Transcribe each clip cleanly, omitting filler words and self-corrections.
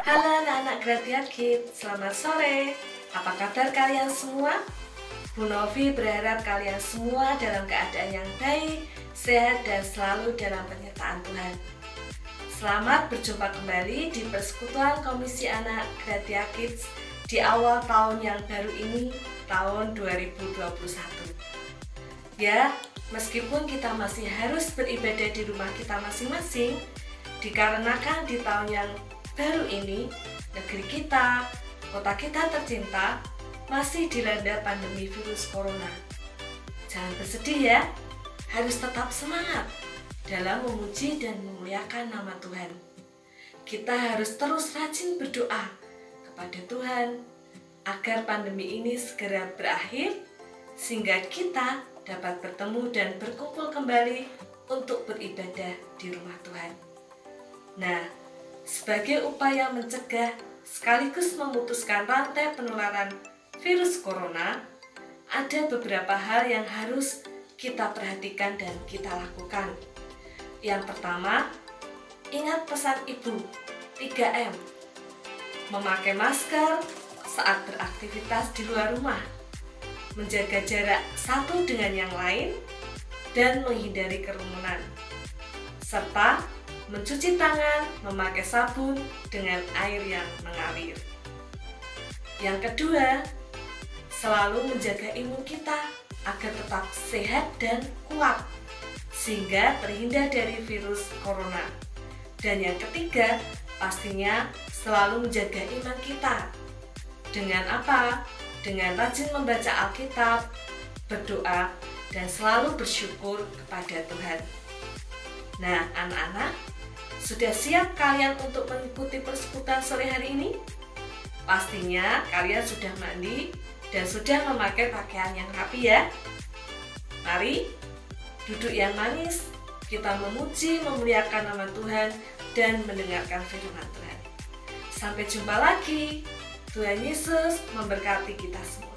Halo anak-anak Gratiar Kids, selamat sore. Apa kabar kalian semua? Bu Novi berharap kalian semua dalam keadaan yang baik, sehat, dan selalu dalam penyertaan Tuhan. Selamat berjumpa kembali di Persekutuan Komisi Anak Gratiar Kids di awal tahun yang baru ini, tahun 2021. Ya, meskipun kita masih harus beribadah di rumah kita masing-masing, dikarenakan di tahun yang baru ini, negeri kita, kota kita tercinta, masih dilanda pandemi virus corona. Jangan bersedih ya, harus tetap semangat dalam memuji dan memuliakan nama Tuhan. Kita harus terus rajin berdoa kepada Tuhan agar pandemi ini segera berakhir, sehingga kita dapat bertemu dan berkumpul kembali untuk beribadah di rumah Tuhan. Nah, sebagai upaya mencegah sekaligus memutuskan rantai penularan virus corona, ada beberapa hal yang harus kita perhatikan dan kita lakukan. Yang pertama, ingat pesan Ibu 3M. Memakai masker saat beraktivitas di luar rumah, menjaga jarak satu dengan yang lain, dan menghindari kerumunan, serta mencuci tangan memakai sabun dengan air yang mengalir. Yang kedua, selalu menjaga imun kita agar tetap sehat dan kuat, sehingga terhindar dari virus corona. Dan yang ketiga, pastinya selalu menjaga iman kita. Dengan apa? Dengan rajin membaca Alkitab, berdoa, dan selalu bersyukur kepada Tuhan. Nah, anak-anak, sudah siap kalian untuk mengikuti persekutuan sore hari ini? Pastinya kalian sudah mandi dan sudah memakai pakaian yang rapi ya. Mari duduk yang manis, kita memuji, memuliakan nama Tuhan, dan mendengarkan firman Tuhan. Sampai jumpa lagi. Tuhan Yesus memberkati kita semua.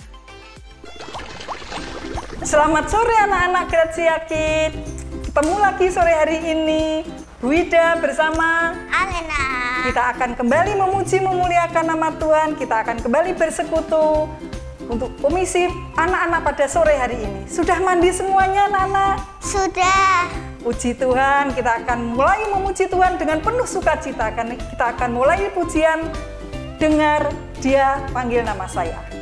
Selamat sore anak-anak Gratiar Kids. Ketemu lagi sore hari ini. Bu Ida bersama Alena. Kita akan kembali memuji memuliakan nama Tuhan. Kita akan kembali bersekutu untuk komisi anak-anak pada sore hari ini. Sudah mandi semuanya anak-anak? Sudah. Puji Tuhan, kita akan mulai memuji Tuhan dengan penuh sukacita. Kita akan mulai pujian dengar Dia panggil nama saya.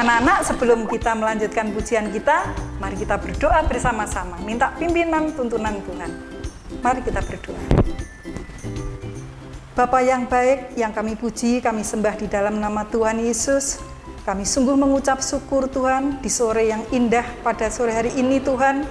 Anak-anak, sebelum kita melanjutkan pujian kita, mari kita berdoa bersama-sama, minta pimpinan tuntunan Tuhan. Mari kita berdoa. Bapa yang baik, yang kami puji, kami sembah di dalam nama Tuhan Yesus. Kami sungguh mengucap syukur Tuhan di sore yang indah pada sore hari ini Tuhan.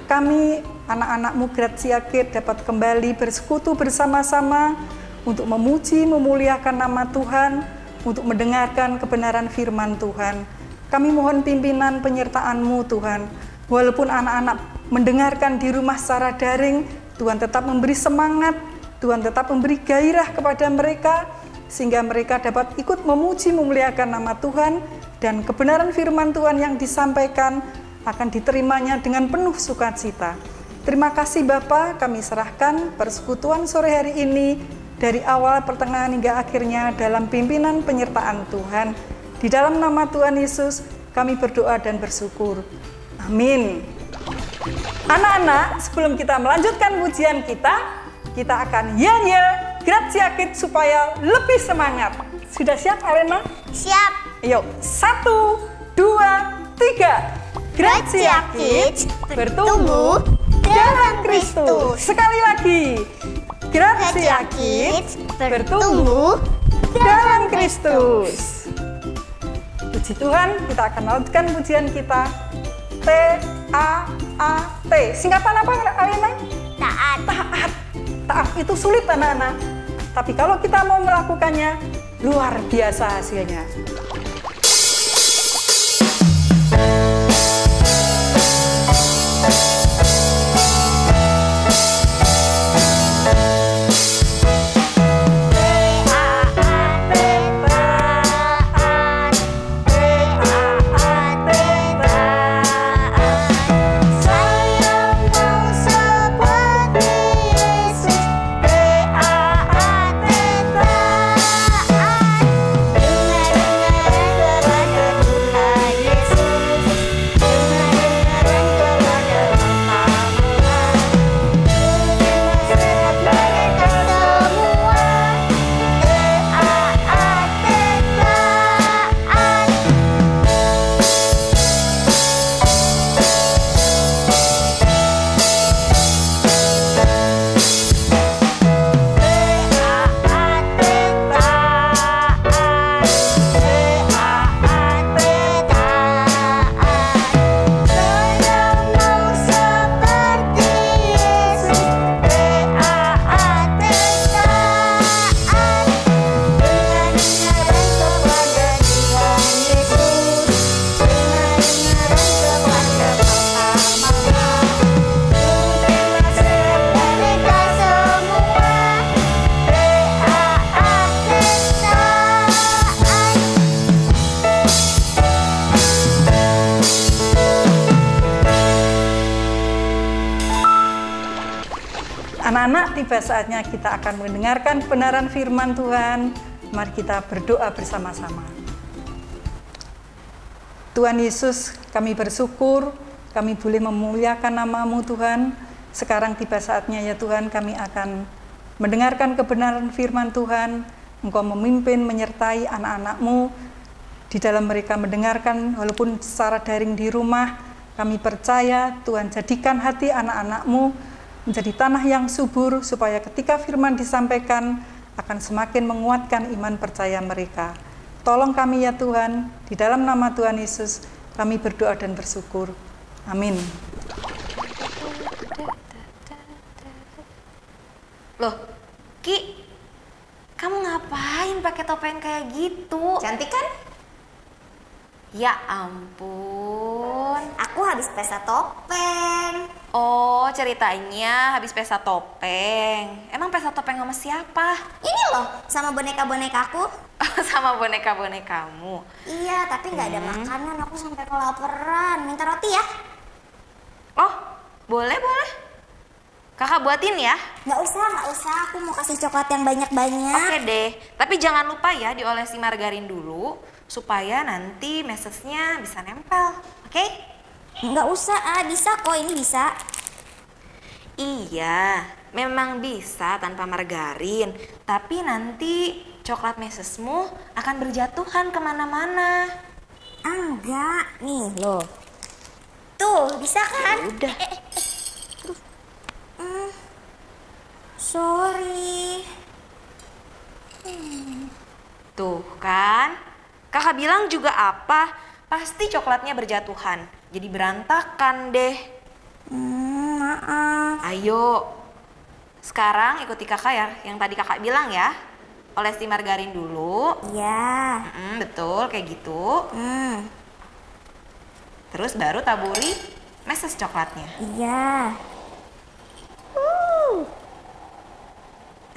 Kami anak-anak-Mu Gratiar Kids dapat kembali bersekutu bersama-sama untuk memuji, memuliakan nama Tuhan, untuk mendengarkan kebenaran firman Tuhan. Kami mohon pimpinan penyertaan-Mu Tuhan. Walaupun anak-anak mendengarkan di rumah secara daring, Tuhan tetap memberi semangat, Tuhan tetap memberi gairah kepada mereka, sehingga mereka dapat ikut memuji memuliakan nama Tuhan, dan kebenaran firman Tuhan yang disampaikan akan diterimanya dengan penuh sukacita. Terima kasih Bapa, kami serahkan persekutuan sore hari ini dari awal, pertengahan hingga akhirnya dalam pimpinan penyertaan Tuhan. Di dalam nama Tuhan Yesus kami berdoa dan bersyukur. Amin. Anak-anak, sebelum kita melanjutkan pujian kita akan yel-yel Gratia Kids supaya lebih semangat. Sudah siap Arena? Siap. Yuk, 1, 2, 3. Gratia Kids bertumbuh dalam Kristus. Sekali lagi. Gratia Kids bertumbuh dalam Kristus. Puji Tuhan, kita akan lanjutkan pujian kita. T-A-A-T. Singkatan apa Alina? Taat. Taat. Taat itu sulit anak-anak. Tapi kalau kita mau melakukannya, luar biasa hasilnya. Anak-anak, tiba saatnya kita akan mendengarkan kebenaran firman Tuhan. Mari kita berdoa bersama-sama. Tuhan Yesus, kami bersyukur, kami boleh memuliakan nama-Mu Tuhan. Sekarang tiba saatnya ya Tuhan, kami akan mendengarkan kebenaran firman Tuhan. Engkau memimpin, menyertai anak-anak-Mu di dalam mereka mendengarkan, walaupun secara daring di rumah. Kami percaya Tuhan jadikan hati anak-anak-Mu menjadi tanah yang subur, supaya ketika firman disampaikan akan semakin menguatkan iman percaya mereka. Tolong kami ya Tuhan, di dalam nama Tuhan Yesus kami berdoa dan bersyukur. Amin. Loh, Ki, kamu ngapain pakai topeng kayak gitu? Cantik kan? Ya ampun. Aku habis pesta topeng. Oh, ceritanya habis pesta topeng. Emang pesta topeng sama siapa? Ini loh, sama boneka-bonekaku. Sama boneka-bonekamu. Iya, tapi nggak ada makanan. Aku sampai kelaparan. Minta roti ya? Oh, boleh. Kakak buatin ya? Nggak usah. Aku mau kasih coklat yang banyak-banyak. Oke deh, tapi jangan lupa ya diolesi margarin dulu, supaya nanti mesesnya bisa nempel, oke? Nggak usah, bisa kok, ini bisa. Iya, memang bisa tanpa margarin, tapi nanti coklat mesesmu akan berjatuhan kemana-mana. Enggak, nih loh. Tuh, bisa kan? Udah. Sorry. Tuh kan, kakak bilang juga apa? Pasti coklatnya berjatuhan, jadi berantakan deh. Maaf. Ayo, sekarang ikuti kakak ya, yang tadi kakak bilang ya. Olesi margarin dulu. Iya. Betul, kayak gitu. Terus baru taburi meses coklatnya. Iya.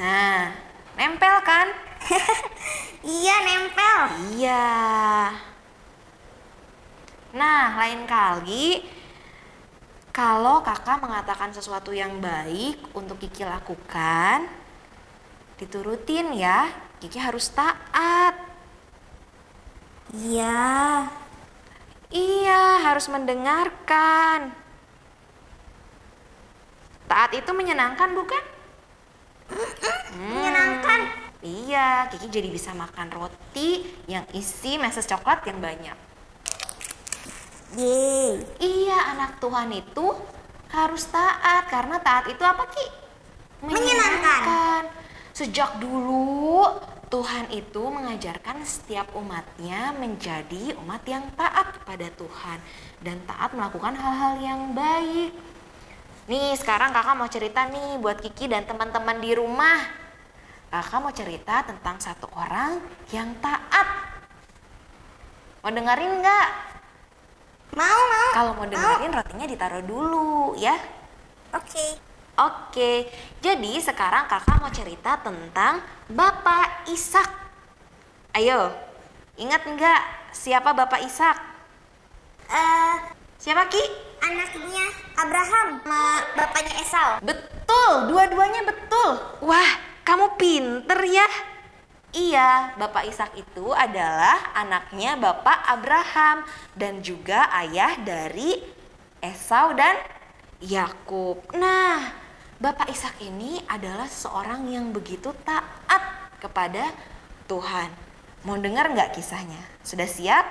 Nah, nempel kan? nempel. Iya. Nah, lain kali kalau kakak mengatakan sesuatu yang baik untuk Kiki lakukan, diturutin ya. Kiki harus taat. Iya. Iya, harus mendengarkan. Taat itu menyenangkan bukan? Menyenangkan. Iya, Kiki jadi bisa makan roti yang isi meses coklat yang banyak. Yeay. Iya, anak Tuhan itu harus taat. Karena taat itu apa, Ki? Menyenangkan. Sejak dulu, Tuhan itu mengajarkan setiap umatnya menjadi umat yang taat kepada Tuhan. Dan taat melakukan hal-hal yang baik. Nih, sekarang kakak mau cerita nih buat Kiki dan teman-teman di rumah. Kakak mau cerita tentang satu orang yang taat. Mau dengerin nggak? Mau. Kalau mau dengerin rotinya ditaruh dulu ya. Oke. Oke, jadi sekarang kakak mau cerita tentang Bapak Ishak. Ayo, ingat nggak siapa Bapak Ishak? Siapa Ki? Anaknya Abraham sama bapaknya Esau. Betul, dua-duanya betul. Wah, kamu pinter ya. Iya, Bapak Ishak itu adalah anaknya Bapak Abraham dan juga ayah dari Esau dan Yakub. Nah, Bapak Ishak ini adalah seorang yang begitu taat kepada Tuhan. Mau dengar nggak kisahnya? Sudah siap?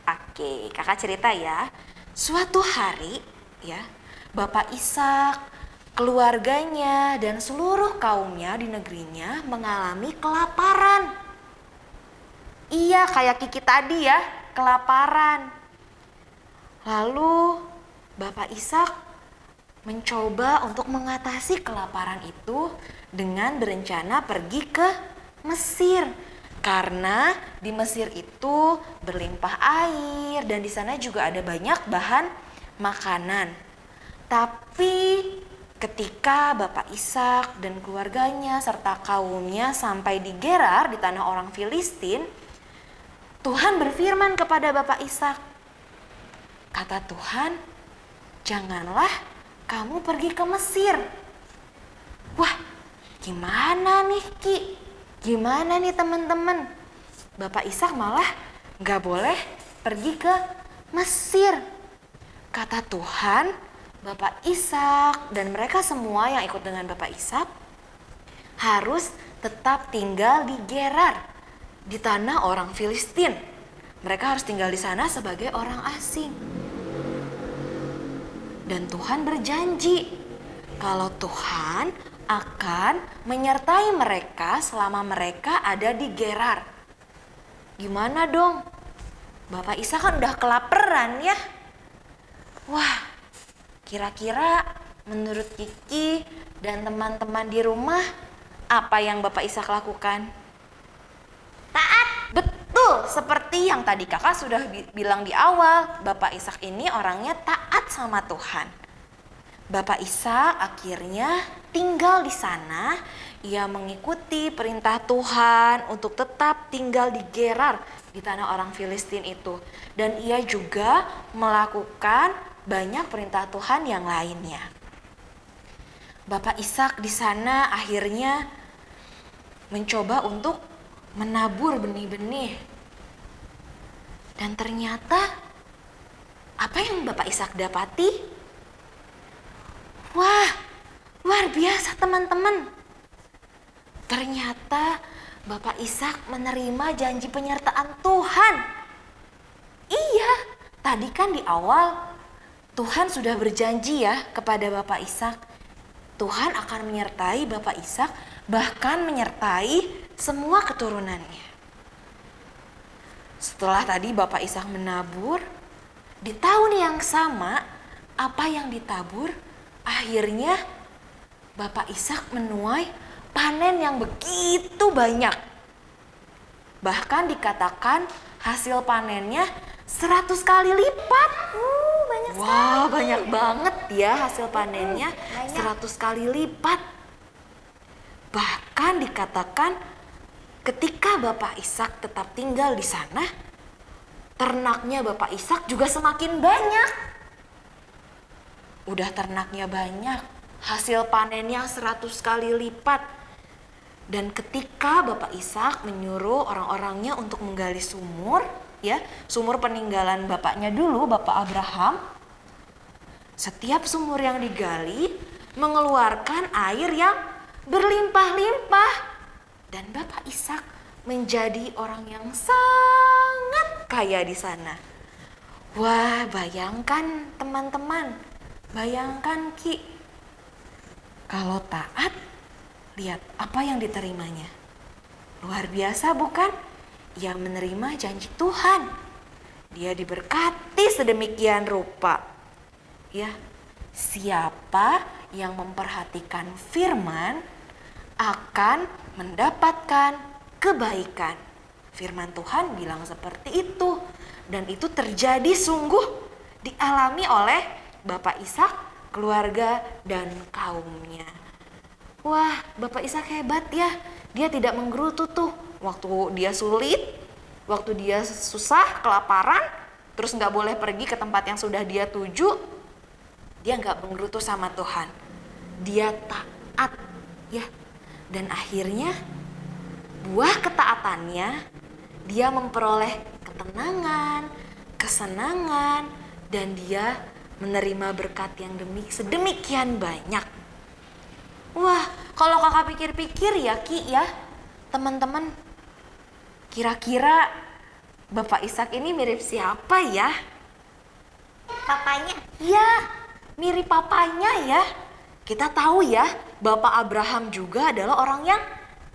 Oke, kakak cerita ya. Suatu hari ya, Bapak Ishak, keluarganya dan seluruh kaumnya di negerinya mengalami kelaparan. Iya, kayak Kiki tadi ya, kelaparan. Lalu Bapak Ishak mencoba untuk mengatasi kelaparan itu dengan berencana pergi ke Mesir. Karena di Mesir itu berlimpah air dan di sana juga ada banyak bahan makanan. Tapi ketika Bapak Ishak dan keluarganya serta kaumnya sampai di Gerar di tanah orang Filistin, Tuhan berfirman kepada Bapak Ishak. Kata Tuhan, janganlah kamu pergi ke Mesir. Wah, gimana nih Ki? Gimana nih teman-teman? Bapak Ishak malah gak boleh pergi ke Mesir. Kata Tuhan, Bapak Ishak dan mereka semua yang ikut dengan Bapak Ishak harus tetap tinggal di Gerar, di tanah orang Filistin. Mereka harus tinggal di sana sebagai orang asing. Dan Tuhan berjanji kalau Tuhan akan menyertai mereka selama mereka ada di Gerar. Gimana dong? Bapak Ishak kan udah kelaparan ya. Wah, kira-kira menurut Kiki dan teman-teman di rumah, apa yang Bapak Ishak lakukan? Taat. Betul, seperti yang tadi kakak sudah bilang di awal, Bapak Ishak ini orangnya taat sama Tuhan. Bapak Ishak akhirnya tinggal di sana. Ia mengikuti perintah Tuhan untuk tetap tinggal di Gerar, di tanah orang Filistin itu. Dan ia juga melakukan banyak perintah Tuhan yang lainnya. Bapak Ishak di sana akhirnya mencoba untuk menabur benih-benih. Dan ternyata apa yang Bapak Ishak dapati? Wah, luar biasa teman-teman. Ternyata Bapak Ishak menerima janji penyertaan Tuhan. Iya, tadi kan di awal Tuhan sudah berjanji ya kepada Bapak Ishak. Tuhan akan menyertai Bapak Ishak, bahkan menyertai semua keturunannya. Setelah tadi Bapak Ishak menabur, di tahun yang sama, apa yang ditabur, akhirnya Bapak Ishak menuai panen yang begitu banyak. Bahkan dikatakan hasil panennya 100 kali lipat. Banyak Wah, banyak banget ya hasil panennya, 100 kali lipat. Bahkan dikatakan ketika Bapak Ishak tetap tinggal di sana, ternaknya Bapak Ishak juga semakin banyak. Udah ternaknya banyak, hasil panennya 100 kali lipat. Dan ketika Bapak Ishak menyuruh orang-orangnya untuk menggali sumur, ya, sumur peninggalan bapaknya dulu, Bapak Abraham, setiap sumur yang digali mengeluarkan air yang berlimpah-limpah. Dan Bapak Ishak menjadi orang yang sangat kaya di sana. Wah, bayangkan teman-teman, bayangkan Ki, kalau taat, lihat apa yang diterimanya. Luar biasa bukan? Ia menerima janji Tuhan. Dia diberkati sedemikian rupa. Ya, siapa yang memperhatikan firman akan mendapatkan kebaikan. Firman Tuhan bilang seperti itu. Dan itu terjadi sungguh dialami oleh Bapak Ishak, keluarga, dan kaumnya. Wah, Bapak Ishak hebat ya. Dia tidak menggerutu tuh. Waktu dia sulit, waktu dia susah, kelaparan, terus nggak boleh pergi ke tempat yang sudah dia tuju, dia nggak menggerutu sama Tuhan. Dia taat, ya. Dan akhirnya buah ketaatannya, dia memperoleh ketenangan, kesenangan, dan dia menerima berkat yang sedemikian banyak. Wah, kalau kakak pikir-pikir ya Ki ya, teman-teman, kira-kira Bapak Ishak ini mirip siapa ya? Papanya. Ya, mirip papanya ya. Kita tahu ya, Bapak Abraham juga adalah orang yang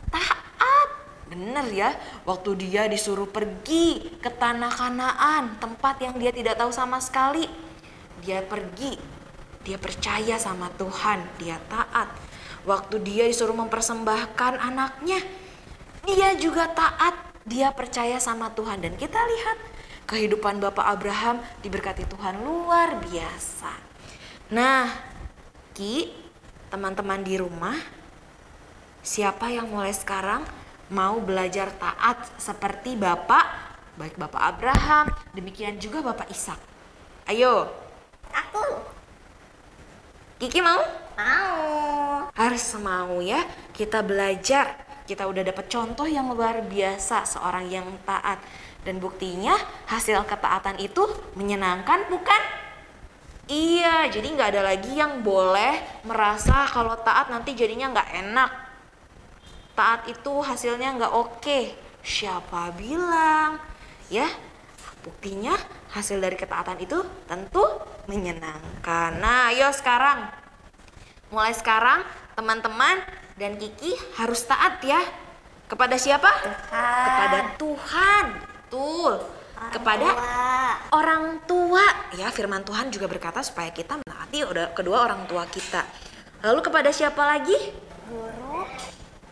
taat. Bener ya, waktu dia disuruh pergi ke tanah Kanaan, tempat yang dia tidak tahu sama sekali. Dia pergi, dia percaya sama Tuhan, dia taat. Waktu dia disuruh mempersembahkan anaknya, dia juga taat, dia percaya sama Tuhan. Dan kita lihat kehidupan Bapak Abraham diberkati Tuhan luar biasa. Nah, Ki, teman-teman di rumah, siapa yang mulai sekarang mau belajar taat seperti Bapak, baik Bapak Abraham, demikian juga Bapak Ishak? Ayo. Aku. Kiki mau? Mau. Harus mau ya, kita belajar. Kita udah dapat contoh yang luar biasa, seorang yang taat. Dan buktinya hasil ketaatan itu menyenangkan bukan? Iya, jadi nggak ada lagi yang boleh merasa kalau taat nanti jadinya nggak enak. Taat itu hasilnya nggak oke. Siapa bilang? Ya, buktinya hasil dari ketaatan itu tentu menyenangkan. Nah, ayo sekarang. Mulai sekarang teman-teman dan Kiki harus taat ya. Kepada siapa? Tuhan. Kepada Tuhan. Betul. Kepada orang tua. Ya, firman Tuhan juga berkata supaya kita menaati kedua orang tua kita. Lalu kepada siapa lagi? Guru.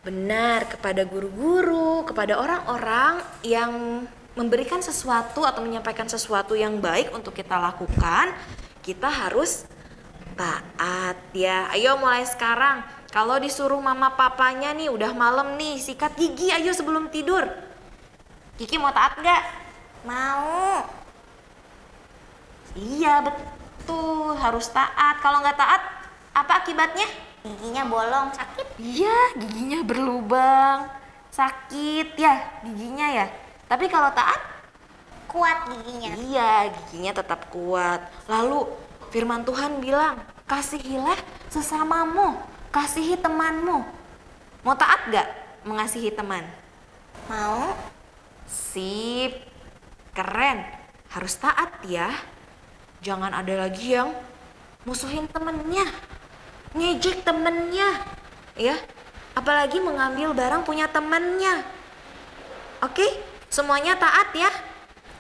Benar, kepada guru-guru, kepada orang-orang yang memberikan sesuatu atau menyampaikan sesuatu yang baik untuk kita lakukan, kita harus taat ya. Ayo mulai sekarang. Kalau disuruh mama papanya nih udah malam nih, sikat gigi ayo sebelum tidur. Kiki mau taat nggak? Mau. Iya betul, harus taat. Kalau nggak taat, apa akibatnya? Giginya bolong, sakit. Iya, giginya berlubang, sakit ya giginya ya. Tapi kalau taat, Kuat giginya. iya giginya tetap kuat. Lalu firman Tuhan bilang, kasihilah sesamamu, kasihi temanmu. Mau taat nggak mengasihi teman? Mau. Sip, keren. Harus taat ya. Jangan ada lagi yang musuhin temennya, ngejek temennya, ya. Apalagi mengambil barang punya temennya. Oke, semuanya taat ya.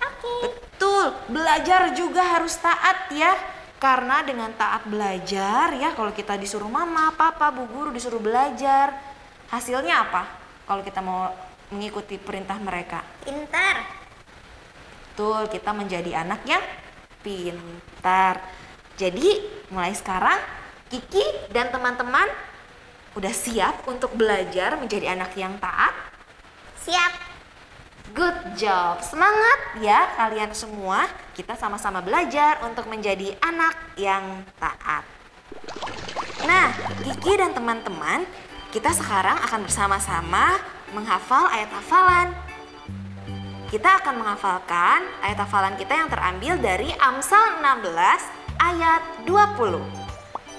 Oke. Betul, belajar juga harus taat ya. Karena dengan taat belajar ya, kalau kita disuruh mama, papa, bu guru disuruh belajar, hasilnya apa? Kalau kita mau mengikuti perintah mereka. Pintar. Betul, kita menjadi anak yang pintar. Jadi mulai sekarang Kiki dan teman-teman udah siap untuk belajar menjadi anak yang taat? Siap. Good job. Semangat ya kalian semua. Kita sama-sama belajar untuk menjadi anak yang taat. Nah, Kiki dan teman-teman, kita sekarang akan bersama-sama menghafal ayat hafalan. Kita akan menghafalkan ayat hafalan kita yang terambil dari Amsal 16 ayat 20.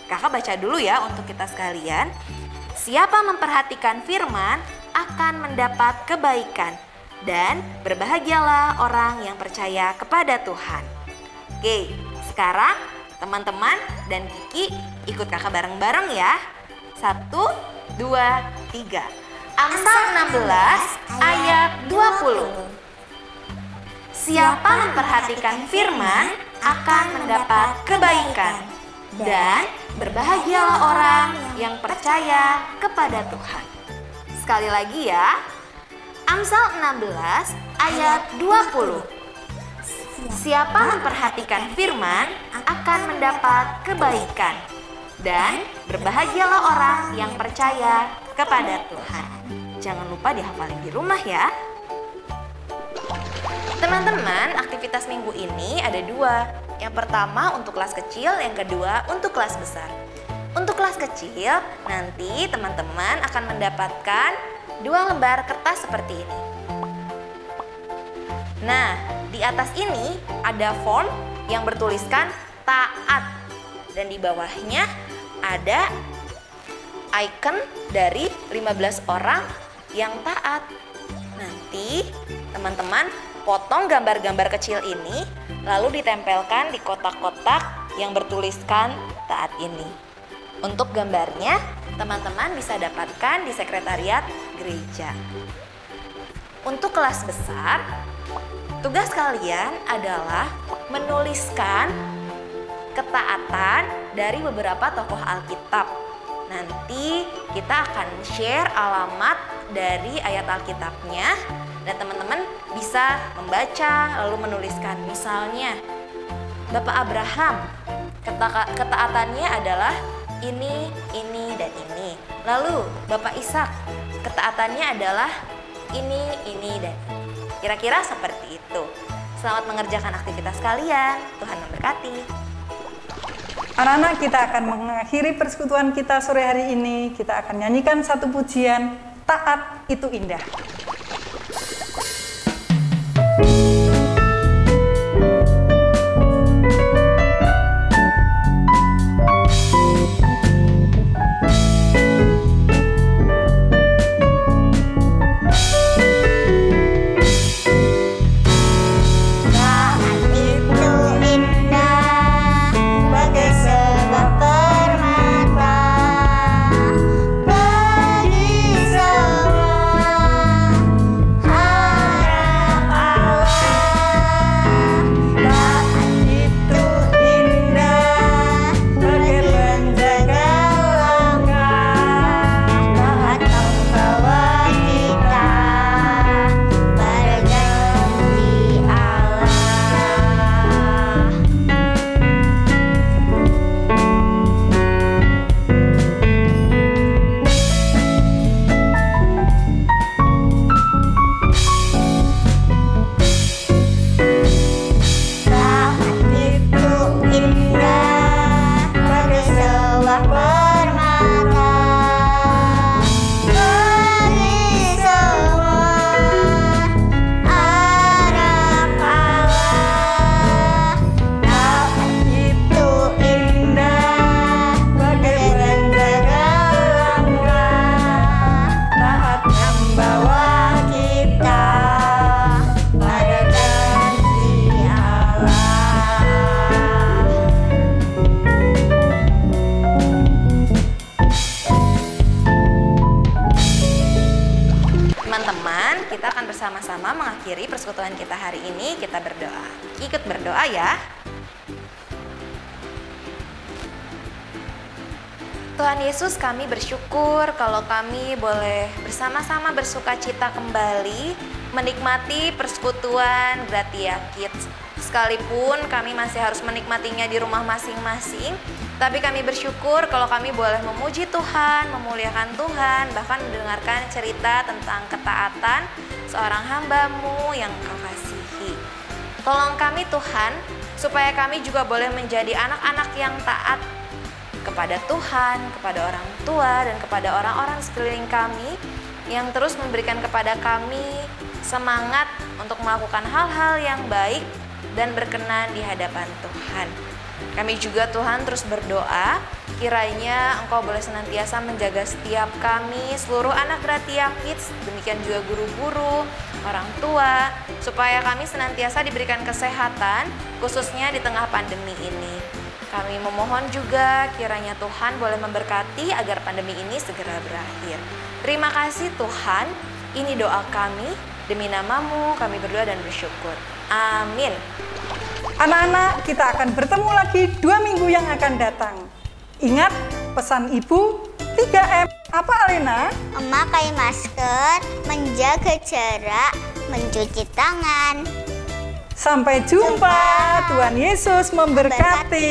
Kakak baca dulu ya untuk kita sekalian. Siapa memperhatikan firman akan mendapat kebaikan, dan berbahagialah orang yang percaya kepada Tuhan. Oke, sekarang teman-teman dan Kiki ikut kakak bareng-bareng ya. 1, 2, 3. Amsal 16 ayat 20. Siapa memperhatikan firman akan mendapat kebaikan, dan berbahagialah orang yang percaya kepada Tuhan. Sekali lagi ya. Amsal 16 ayat 20. Siapa memperhatikan firman akan mendapat kebaikan, dan berbahagialah orang yang percaya kepada Tuhan. Jangan lupa dihafalin di rumah ya. Teman-teman, aktivitas minggu ini ada 2. Yang pertama untuk kelas kecil, yang kedua untuk kelas besar. Untuk kelas kecil, nanti teman-teman akan mendapatkan 2 lembar kertas seperti ini. Nah, di atas ini ada font yang bertuliskan taat. Dan di bawahnya ada icon dari 15 orang yang taat. Nanti teman-teman potong gambar-gambar kecil ini, lalu ditempelkan di kotak-kotak yang bertuliskan taat ini. Untuk gambarnya, teman-teman bisa dapatkan di sekretariat gereja. Untuk kelas besar, tugas kalian adalah menuliskan ketaatan dari beberapa tokoh Alkitab. Nanti kita akan share alamat dari ayat Alkitabnya, dan teman-teman bisa membaca lalu menuliskan. Misalnya, Bapak Abraham, ketaatannya adalah ini, dan ini. Lalu Bapak Ishak, ketaatannya adalah ini, dan ini. Kira-kira seperti itu. Selamat mengerjakan aktivitas kalian. Tuhan memberkati. Anak-anak, kita akan mengakhiri persekutuan kita sore hari ini. Kita akan nyanyikan satu pujian, Taat Itu Indah. kita akan bersama-sama mengakhiri persekutuan kita hari ini. Kita berdoa. Ikut berdoa ya. Tuhan Yesus, kami bersyukur kalau kami boleh bersama-sama bersuka cita kembali menikmati persekutuan Gratia Kids. Sekalipun kami masih harus menikmatinya di rumah masing-masing, tapi kami bersyukur kalau kami boleh memuji Tuhan, memuliakan Tuhan, bahkan mendengarkan cerita tentang ketaatan seorang hamba-Mu yang Engkau kasihi. Tolong kami Tuhan, supaya kami juga boleh menjadi anak-anak yang taat kepada Tuhan, kepada orang tua, dan kepada orang-orang sekeliling kami, yang terus memberikan kepada kami semangat untuk melakukan hal-hal yang baik dan berkenan di hadapan Tuhan. Kami juga Tuhan terus berdoa, kiranya Engkau boleh senantiasa menjaga setiap kami, seluruh anak Gratia Kids, demikian juga guru-guru, orang tua, supaya kami senantiasa diberikan kesehatan, khususnya di tengah pandemi ini. Kami memohon juga kiranya Tuhan boleh memberkati agar pandemi ini segera berakhir. Terima kasih Tuhan, ini doa kami, demi nama-Mu kami berdoa dan bersyukur. Amin. Anak-anak, kita akan bertemu lagi 2 minggu yang akan datang. Ingat pesan Ibu 3M. Apa Alena? Memakai masker, menjaga jarak, mencuci tangan. Sampai jumpa. Tuhan Yesus memberkati.